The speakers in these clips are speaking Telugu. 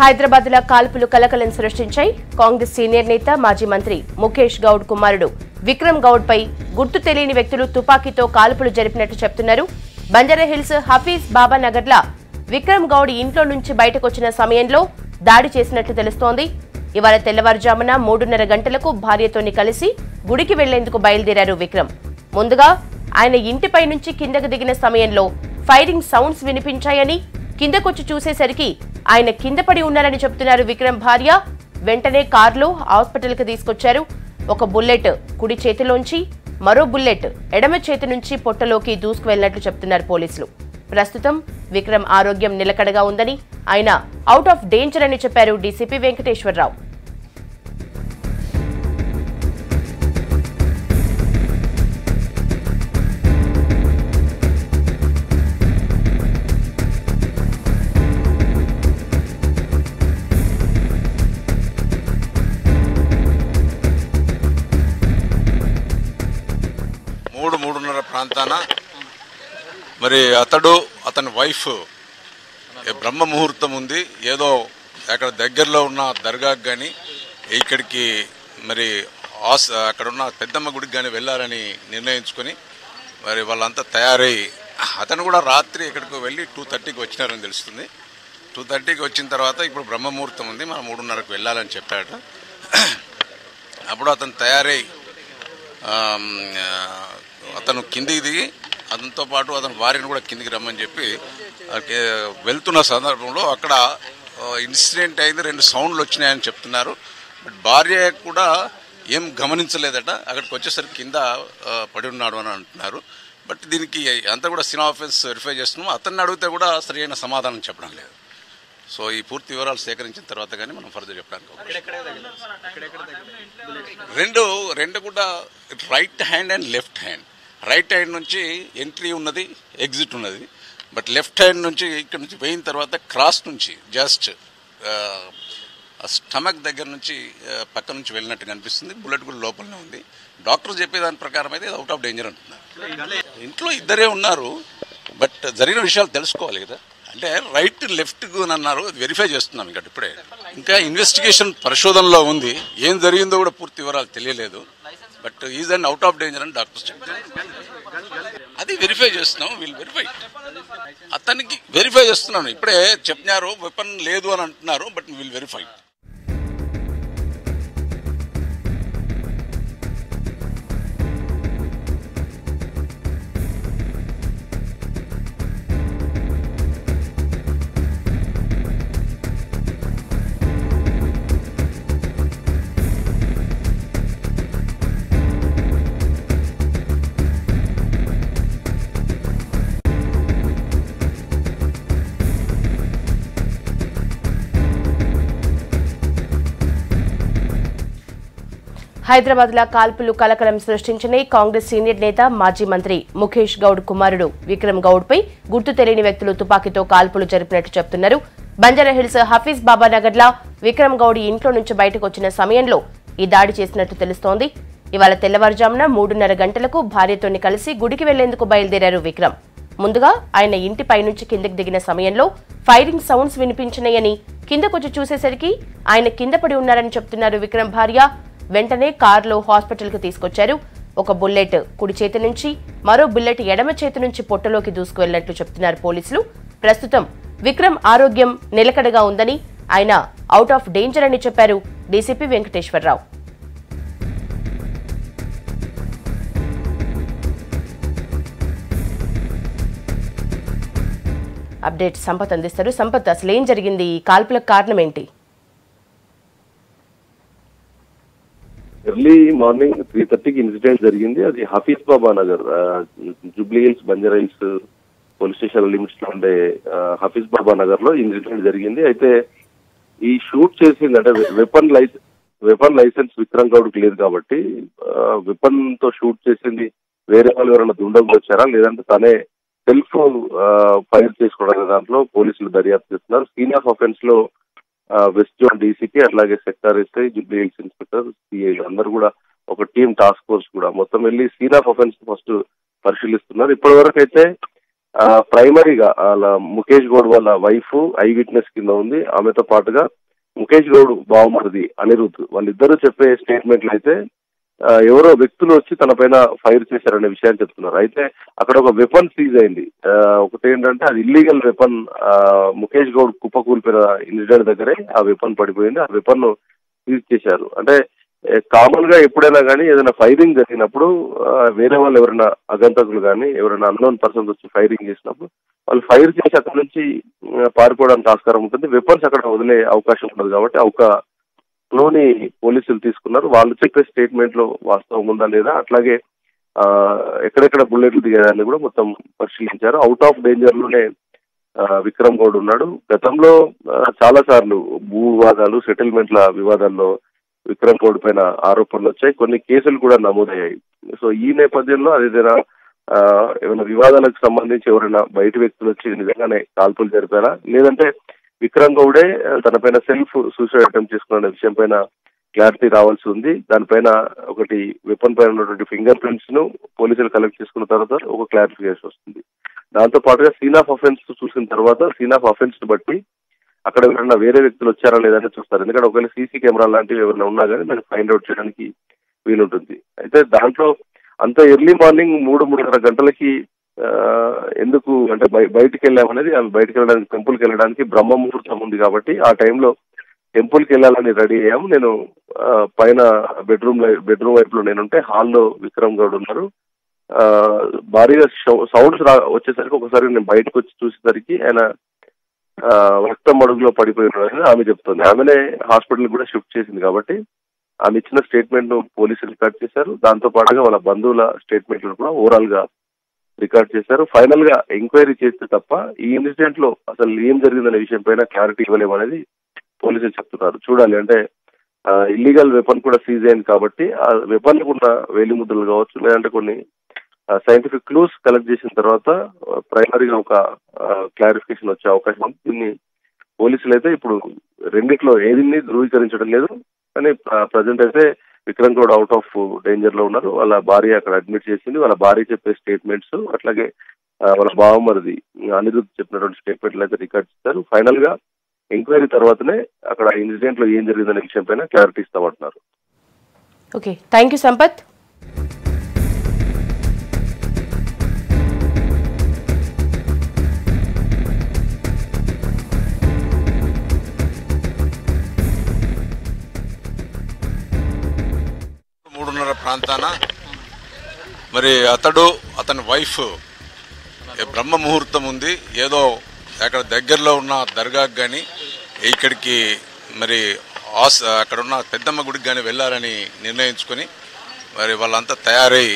హైదరాబాద్లో కాల్పులు కలకలం సృష్టించాయి. కాంగ్రెస్ సీనియర్ నేత మాజీ మంత్రి ముఖేష్ గౌడ్ కుమారుడు విక్రమ్ గౌడ్ పై గుర్తు తెలియని వ్యక్తులు తుపాకీతో కాల్పులు జరిపినట్టు చెప్తున్నారు. బంజారాహిల్స్ హఫీజ్ బాబా నగర్ల విక్రమ్ గౌడ్ ఇంట్లో నుంచి బయటకొచ్చిన సమయంలో దాడి చేసినట్లు తెలుస్తోంది. ఇవాళ తెల్లవారుజామున 3:30 గంటలకు భార్యతోని కలిసి గుడికి వెళ్లేందుకు బయలుదేరారు విక్రమ్. ముందుగా ఆయన ఇంటిపై నుంచి కిందకు దిగిన సమయంలో ఫైరింగ్ సౌండ్స్ వినిపించాయని, కిందకొచ్చి చూసేసరికి ఆయన కింద పడి ఉన్నారని చెబుతున్నారు విక్రమ్ భార్య. వెంటనే కారులో హాస్పిటల్ కి తీసుకొచ్చారు. ఒక బుల్లెట్ కుడి చేతిలోంచి, మరో బుల్లెట్ ఎడమ చేతి నుంచి పొట్టలోకి దూసుకు వెళ్లినట్లు చెప్తున్నారు పోలీసులు. ప్రస్తుతం విక్రమ్ ఆరోగ్యం నిలకడగా ఉందని, ఆయన అవుట్ ఆఫ్ డేంజర్ అని చెప్పారు డీసీపీ వెంకటేశ్వరరావు. మూడున్నర ప్రాంతాన మరి అతని వైఫ్ బ్రహ్మ ముహూర్తం ఉంది, ఏదో అక్కడ దగ్గరలో ఉన్న దర్గాకి కానీ ఇక్కడికి మరి అక్కడున్న పెద్దమ్మ గుడికి కానీ వెళ్ళాలని నిర్ణయించుకొని మరి వాళ్ళంతా తయారై అతను కూడా రాత్రి ఇక్కడికి వెళ్ళి 2:30కి వచ్చినారని తెలుస్తుంది. 2:30కి వచ్చిన తర్వాత ఇప్పుడు బ్రహ్మ ముహూర్తం ఉంది, మనం 3:30కి వెళ్ళాలని చెప్పాడు. అప్పుడు అతను తయారై అతను కిందికి దిగి అతనితో పాటు అతని భార్యను కూడా కిందికి రమ్మని చెప్పి వెళ్తున్న సందర్భంలో అక్కడ ఇన్సిడెంట్ అయింది. 2 సౌండ్లు వచ్చినాయని చెప్తున్నారు. బట్ భార్య కూడా ఏం గమనించలేదట. అక్కడికి వచ్చేసరికి కింద పడి ఉన్నాడు అని అంటున్నారు. బట్ దీనికి అంతా కూడా సీన్ ఆఫెన్స్ వెరిఫై చేస్తున్నాం. అతన్ని అడిగితే కూడా సరైన సమాధానం చెప్పడం లేదు. సో ఈ పూర్తి వివరాలు సేకరించిన తర్వాత కానీ మనం ఫర్దర్ చెప్పడానికి రెండు కూడా right hand and left hand. Right hand నుంచి ఎంట్రీ ఉన్నది, ఎగ్జిట్ ఉన్నది. బట్ లెఫ్ట్ హ్యాండ్ నుంచి ఇక్కడ నుంచి పోయిన తర్వాత క్రాస్ నుంచి జస్ట్ స్టమక్ దగ్గర నుంచి పక్క నుంచి వెళ్ళినట్టు కనిపిస్తుంది. బుల్లెట్ కూడా లోపలనే ఉంది. డాక్టర్ చెప్పేదాని ప్రకారం అయితే అవుట్ ఆఫ్ డేంజర్ అంటున్నారు. ఇంట్లో ఇద్దరే ఉన్నారు. బట్ జరిగిన విషయాలు తెలుసుకోవాలి కదా. అంటే రైట్ లెఫ్ట్ అన్నారు, వెరిఫై చేస్తున్నాం. ఇంకా ఇప్పుడే ఇంకా ఇన్వెస్టిగేషన్ పరిశోధనలో ఉంది. ఏం జరిగిందో కూడా పూర్తి వివరాలు తెలియలేదు. But is and out of danger అని డాక్టర్స్ చెప్తారు. అది వెరిఫై చేస్తున్నాం. వీళ్ళు వెరిఫై అతనికి వెరిఫై చేస్తున్నాను. ఇప్పుడే చెప్పినారు వెపన్ లేదు అని అంటున్నారు. బట్ వీళ్ళు వెరిఫై. హైదరాబాద్లో కాల్పులు కలకలం సృష్టించిన కాంగ్రెస్ సీనియర్ నేత మాజీ మంత్రి ముఖేష్ గౌడ్ కుమారుడు విక్రమ్ గౌడ్ పై గుర్తు తెలియని వ్యక్తులు తుపాకీతో కాల్పులు జరిపినట్టు చెప్తున్నారు. బంజారాహిల్స్ హఫీజ్ బాబా నగర్ల విక్రమ్ గౌడ్ ఇంట్లో నుంచి బయటకు వచ్చిన సమయంలో ఈ దాడి చేసినట్టు తెలుస్తోంది. ఇవాళ తెల్లవారుజామున 3:30 గంటలకు భార్యతోని కలిసి గుడికి వెళ్లేందుకు బయలుదేరారు విక్రమ్. ముందుగా ఆయన ఇంటిపై నుంచి కిందకి దిగిన సమయంలో ఫైరింగ్ సౌండ్స్ వినిపించినాయని, కిందకొచ్చి చూసేసరికి ఆయన కింద పడి ఉన్నారని చెప్తున్నారు విక్రమ్ భార్య. వెంటనే కారులో హాస్పిటల్ కు తీసుకొచ్చారు. ఒక బుల్లెట్ కుడి చేతి నుంచి, మరో బుల్లెట్ ఎడమ చేతి నుంచి పొట్టలోకి దూసుకు వెళ్లినట్లు చెప్తున్నారు పోలీసులు. ప్రస్తుతం విక్రమ్ ఆరోగ్యం నిలకడగా ఉందని, ఆయన అవుట్ ఆఫ్ డేంజర్ అని చెప్పారు డీసీపీ వెంకటేశ్వరరావు. అప్డేట్ సంపత్ అందిస్తారు. సంపత్, అసలు ఏం జరిగింది? ఈ కాల్పులకు కారణం ఏంటి? ఎర్లీ మార్నింగ్ 3:30కి ఇన్సిడెంట్ జరిగింది. అది Hafeez Baba Nagar, Jubilee Hills Banjara Hills police station limits లో ఉండే హఫీజ్ బాబా నగర్ లో ఇన్సిడెంట్ జరిగింది. అయితే ఈ షూట్ చేసింది అంటే వెపన్ లైసెన్స్ విక్రమ్ గౌడ్ కి లేదు కాబట్టి వెపన్ తో షూట్ చేసింది వేరే వాళ్ళు ఎవరైనా దుండగులు వచ్చారా, లేదంటే తనే సెల్ఫ్ ఫైర్ చేసుకోవడానికి దాంట్లో పోలీసులు దర్యాప్తు చేస్తున్నారు. సీన్ ఆఫ్ అఫెన్స్ లో వెస్ట్ జోన్ డీసీపీ, అట్లాగే sector SI, Jubilee hills inspector, CI అందరూ కూడా ఒక టీమ్ టాస్క్ ఫోర్స్ కూడా మొత్తం వెళ్ళి సీన్ ఆఫ్ అఫెన్స్ ఫస్ట్ పరిశీలిస్తున్నారు. ఇప్పటి వరకు అయితే ప్రైమరీగా వాళ్ళ ముఖేష్ గౌడ్ వాళ్ళ వైఫ్ ఐ విట్నెస్ కింద ఉంది. ఆమెతో పాటుగా ముఖేష్ గౌడ్ బావమరిది అనిరుద్ వాళ్ళిద్దరూ చెప్పే స్టేట్మెంట్లు అయితే ఎవరో వ్యక్తులు వచ్చి తన పైన ఫైర్ చేశారనే విషయాన్ని చెప్తున్నారు. అయితే అక్కడ ఒక వెపన్ సీజ్ అయింది. ఒకటి ఏంటంటే అది ఇల్లీగల్ వెపన్. ముఖేష్ గౌడ్ కుప్పకూలిపోయిన ఇన్సిడెంట్ దగ్గరే ఆ వెపన్ పడిపోయింది. ఆ వెపన్ సీజ్ చేశారు. అంటే కామన్ గా ఎప్పుడైనా కానీ ఏదైనా ఫైరింగ్ జరిగినప్పుడు వేరే వాళ్ళు ఎవరైనా అగంతకులు కానీ ఎవరైనా అన్నోన్ పర్సన్స్ వచ్చి ఫైరింగ్ చేసినప్పుడు వాళ్ళు ఫైర్ చేసి అక్కడ నుంచి పారిపోవడానికి ఆస్కారం ఉంటుంది. వెపన్స్ అక్కడ వదిలే అవకాశం ఉండదు. కాబట్టి ఒక క్లూని పోలీసులు తీసుకున్నారు. వాళ్ళు చెప్పే స్టేట్మెంట్ లో వాస్తవం ఉందా లేదా, అట్లాగే ఎక్కడెక్కడ బుల్లెట్లు దిగేదాన్ని కూడా మొత్తం పరిశీలించారు. అవుట్ ఆఫ్ డేంజర్ లోనే విక్రమ్ గౌడ్ ఉన్నాడు. గతంలో చాలా సార్లు భూ వివాదాలు, సెటిల్మెంట్ల వివాదాల్లో విక్రమ్ గౌడ్ పైన ఆరోపణలు వచ్చాయి. కొన్ని కేసులు కూడా నమోదయ్యాయి. సో ఈ నేపథ్యంలో అదేదైనా ఏమైనా వివాదాలకు సంబంధించి ఎవరైనా బయట వ్యక్తులు వచ్చి నిజంగానే కాల్పులు జరిపారా, లేదంటే విక్రమ్ గౌడే తన పైన సెల్ఫ్ సూసైడ్ అటెంప్ట్ చేసుకున్న విషయం పైన క్లారిటీ రావాల్సి ఉంది. దానిపైన ఒకటి వెపన్ పైన ఉన్నటువంటి ఫింగర్ ప్రింట్స్ ను పోలీసులు కలెక్ట్ చేసుకున్న తర్వాత ఒక క్లారిఫికేషన్ వస్తుంది. దాంతో పాటుగా సీన్ ఆఫ్ అఫెన్స్ చూసిన తర్వాత సీన్ ఆఫ్ అఫెన్స్ ని బట్టి అక్కడ ఎవరైనా వేరే వ్యక్తులు వచ్చారా లేదని చూస్తారు. ఎందుకంటే ఒకవేళ సీసీ కెమెరా లాంటివి ఎవరైనా ఉన్నా కానీ దాన్ని ఫైండ్ అవుట్ చేయడానికి వీలుంటుంది. అయితే దాంట్లో అంత ఎర్లీ మార్నింగ్ 3-3:30 గంటలకి ఎందుకు అంటే బయటికి వెళ్ళామనేది, ఆమె బయటకు వెళ్ళడానికి టెంపుల్కి వెళ్ళడానికి బ్రహ్మ ముహూర్తం ఉంది కాబట్టి ఆ టైంలో టెంపుల్కి వెళ్ళాలని రెడీ అయ్యాము. నేను పైన బెడ్రూమ్ వైపులో నేనుంటే హాల్లో విక్రమ్ గౌడ్ ఉన్నారు. భారీగా సౌండ్స్ వచ్చేసరికి ఒకసారి నేను బయటకు వచ్చి చూసేసరికి ఆయన రక్తం అడుగులో పడిపోయిన ఆమె చెప్తుంది. ఆమెనే హాస్పిటల్ కూడా షిఫ్ట్ చేసింది కాబట్టి ఆమె ఇచ్చిన స్టేట్మెంట్ ను పోలీసులు రికార్డ్ చేశారు. దాంతో పాటుగా వాళ్ళ బంధువుల స్టేట్మెంట్లు కూడా ఓవరాల్ గా రికార్డ్ చేశారు. ఫైనల్ గా ఎంక్వైరీ చేస్తే తప్ప ఈ ఇన్సిడెంట్ లో అసలు ఏం జరిగిందనే విషయం పైన క్లారిటీ ఇవ్వలేమనేది పోలీసులు చెప్తున్నారు. చూడాలి, అంటే ఇల్లీగల్ వెపన్ కూడా సీజ్ అయింది కాబట్టి ఆ వెపన్ ఉన్న వేలిముద్రలు కావచ్చు, లేదంటే కొన్ని సైంటిఫిక్ క్లూస్ కలెక్ట్ చేసిన తర్వాత ప్రైమరీగా ఒక క్లారిఫికేషన్ వచ్చే అవకాశం ఉంది. దీన్ని పోలీసులు అయితే ఇప్పుడు రెండిట్లో ఏదిని ధృవీకరించడం లేదు. కానీ ప్రజెంట్ అయితే Vikram Goud out of danger లో ఉన్నారు. వాళ్ళ భార్య అక్కడ అడ్మిట్ చేసింది. వాళ్ళ భార్య చెప్పే స్టేట్మెంట్స్, అట్లాగే వాళ్ళ బావమరిది అనిరుద్ చెప్పినటువంటి స్టేట్మెంట్లు అయితే రికార్డ్ చేస్తారు. ఫైనల్ గా ఎంక్వైరీ తర్వాతనే అక్కడ ఇన్సిడెంట్ లో ఏం జరిగిందనే విషయం పైన క్లారిటీ ఇస్తామంటున్నారు. Okay, thank you Sampath. ప్రాంతాన మరి అతని వైఫ్ బ్రహ్మ ముహూర్తం ఉంది, ఏదో అక్కడ దగ్గరలో ఉన్న దర్గాకి కానీ ఇక్కడికి మరి అక్కడ ఉన్న పెద్దమ్మ గుడికి కానీ వెళ్ళాలని నిర్ణయించుకొని మరి వాళ్ళంతా తయారై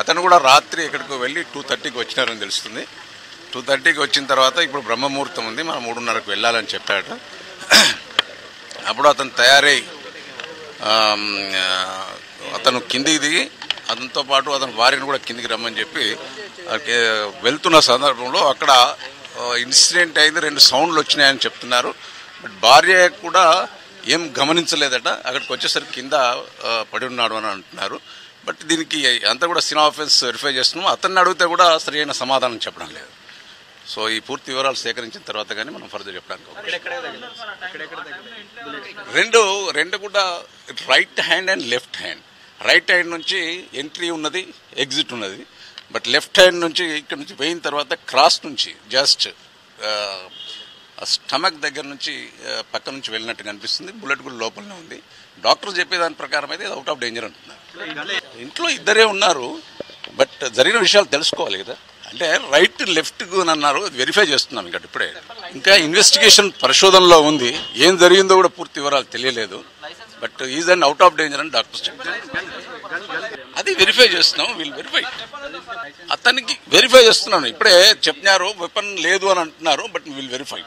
అతను కూడా రాత్రి ఇక్కడికి వెళ్ళి 2:30కి వచ్చినారని తెలుస్తుంది. 2:30కి వచ్చిన తర్వాత ఇప్పుడు బ్రహ్మ ముహూర్తం ఉంది, మనం 3:30కు వెళ్ళాలని చెప్పాడు. అప్పుడు అతను తయారై అతను కిందికి దిగి అతనితో పాటు అతని భార్యను కూడా కిందికి రమ్మని చెప్పి వెళ్తున్న సందర్భంలో అక్కడ ఇన్సిడెంట్ అయింది. 2 సౌండ్లు వచ్చినాయని చెప్తున్నారు. బట్ భార్య కూడా ఏం గమనించలేదట. అక్కడికి వచ్చేసరికి కింద పడి ఉన్నాడు అని అంటున్నారు. బట్ దీనికి అంతా కూడా సీన్ ఆఫ్ అఫెన్స్ వెరిఫై చేస్తున్నాము. అతన్ని అడిగితే కూడా సరైన సమాధానం చెప్పడం లేదు. సో ఈ పూర్తి వివరాలు సేకరించిన తర్వాత కానీ మనం ఫర్దర్ చెప్పడానికి రెండు కూడా right hand and left hand. Right hand నుంచి ఎంట్రీ ఉన్నది, ఎగ్జిట్ ఉన్నది. బట్ లెఫ్ట్ హ్యాండ్ నుంచి ఇక్కడ నుంచి పోయిన తర్వాత క్రాస్ నుంచి జస్ట్ స్టమక్ దగ్గర నుంచి పక్క నుంచి వెళ్ళినట్టు కనిపిస్తుంది. బుల్లెట్ కూడా లోపలనే ఉంది. డాక్టర్ చెప్పేదాని ప్రకారం అయితే అవుట్ ఆఫ్ డేంజర్ అంటున్నారు. ఇంట్లో ఇద్దరే ఉన్నారు. బట్ జరిగిన విషయాలు తెలుసుకోవాలి కదా, అంటే రైట్ లెఫ్ట్ అని అన్నారు. వెరిఫై చేస్తున్నాం ఇంకా ఇప్పుడే. ఇంకా ఇన్వెస్టిగేషన్ పరిశోధనలో ఉంది. ఏం జరిగిందో కూడా పూర్తి వివరాలు తెలియలేదు. But is and out of danger అని డాక్టర్స్ చెప్తారు. అది వెరిఫై చేస్తున్నాం. వీళ్ళు వెరిఫై అతనికి వెరిఫై చేస్తున్నాను. ఇప్పుడే చెప్పినారు వెపన్ లేదు అని అంటున్నారు. బట్ వీళ్ళు వెరిఫై